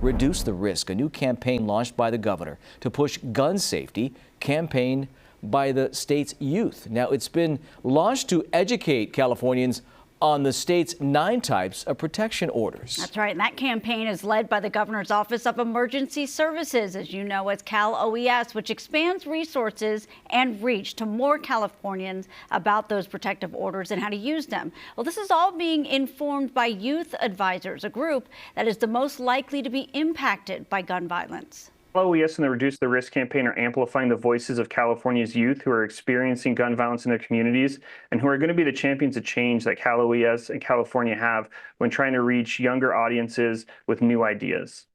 Reduce the Risk, a new campaign launched by the governor to push gun safety, campaign by the state's youth. Now, it's been launched to educate Californians on the state's 9 types of protection orders. That's right. And that campaign is led by the Governor's Office of Emergency Services, as you know, as Cal OES, which expands resources and reach to more Californians about those protective orders and how to use them. Well, this is all being informed by youth advisors, a group that is the most likely to be impacted by gun violence. OES and the Reduce the Risk campaign are amplifying the voices of California's youth who are experiencing gun violence in their communities and who are going to be the champions of change that Cal OES and California have when trying to reach younger audiences with new ideas.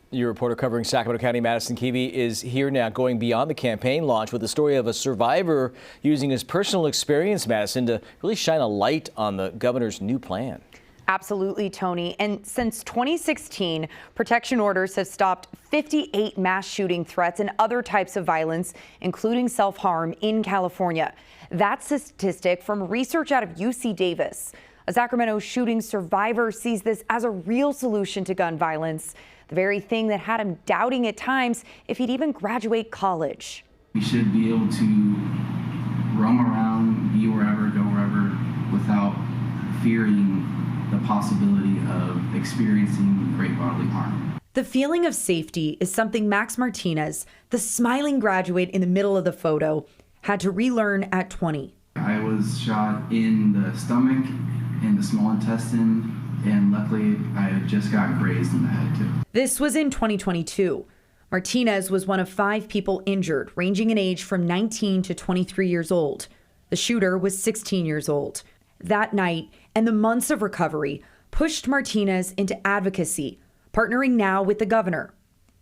Your reporter covering Sacramento County, Madison Keevy, is here now, going beyond the campaign launch with the story of a survivor using his personal experience, Madison, to really shine a light on the governor's new plan. Absolutely, Tony. And since 2016, protection orders have stopped 58 mass shooting threats and other types of violence, including self-harm, in California. That's a statistic from research out of UC Davis. A Sacramento shooting survivor sees this as a real solution to gun violence, the very thing that had him doubting at times if he'd even graduate college. We should be able to roam around, be wherever, go wherever, without fearing the possibility of experiencing great bodily harm. The feeling of safety is something Max Martinez, the smiling graduate in the middle of the photo, had to relearn at 20. I was shot in the stomach, in the small intestine, and luckily I had just got grazed in the head too. This was in 2022. Martinez was one of 5 people injured, ranging in age from 19 to 23 years old. The shooter was 16 years old. That night and the months of recovery pushed Martinez into advocacy, partnering now with the governor.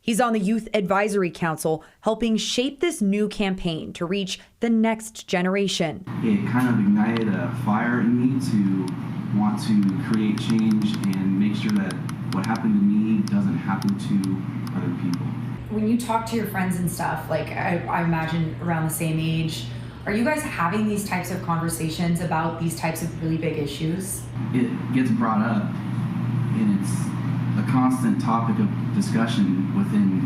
He's on the Youth Advisory Council, helping shape this new campaign to reach the next generation. It kind of ignited a fire in me to want to create change and make sure that what happened to me doesn't happen to other people. When you talk to your friends and stuff, like I imagine around the same age, are you guys having these types of conversations about these types of really big issues? It gets brought up, and it's a constant topic of discussion within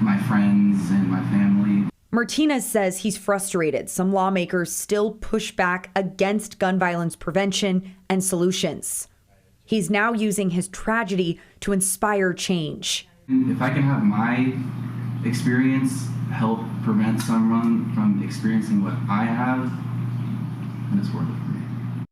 my friends and my family. Martinez says he's frustrated some lawmakers still push back against gun violence prevention and solutions. He's now using his tragedy to inspire change. If I can have my experience help prevent someone from experiencing what I have, then it's worth it for me.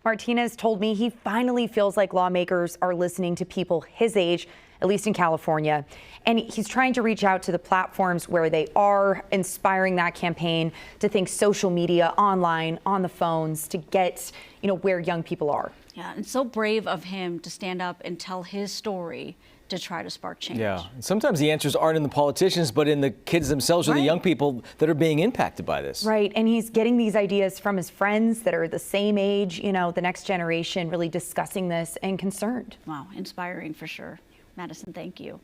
Martinez told me he finally feels like lawmakers are listening to people his age, at least in California. And he's trying to reach out to the platforms where they are, inspiring that campaign to think social media, online, on the phones, to get, where young people are. Yeah, and so brave of him to stand up and tell his story to try to spark change. Yeah, and sometimes the answers aren't in the politicians, but in the kids themselves or the young people that are being impacted by this. Right, and he's getting these ideas from his friends that are the same age, the next generation, really discussing this and concerned. Wow, inspiring for sure. Madison, thank you.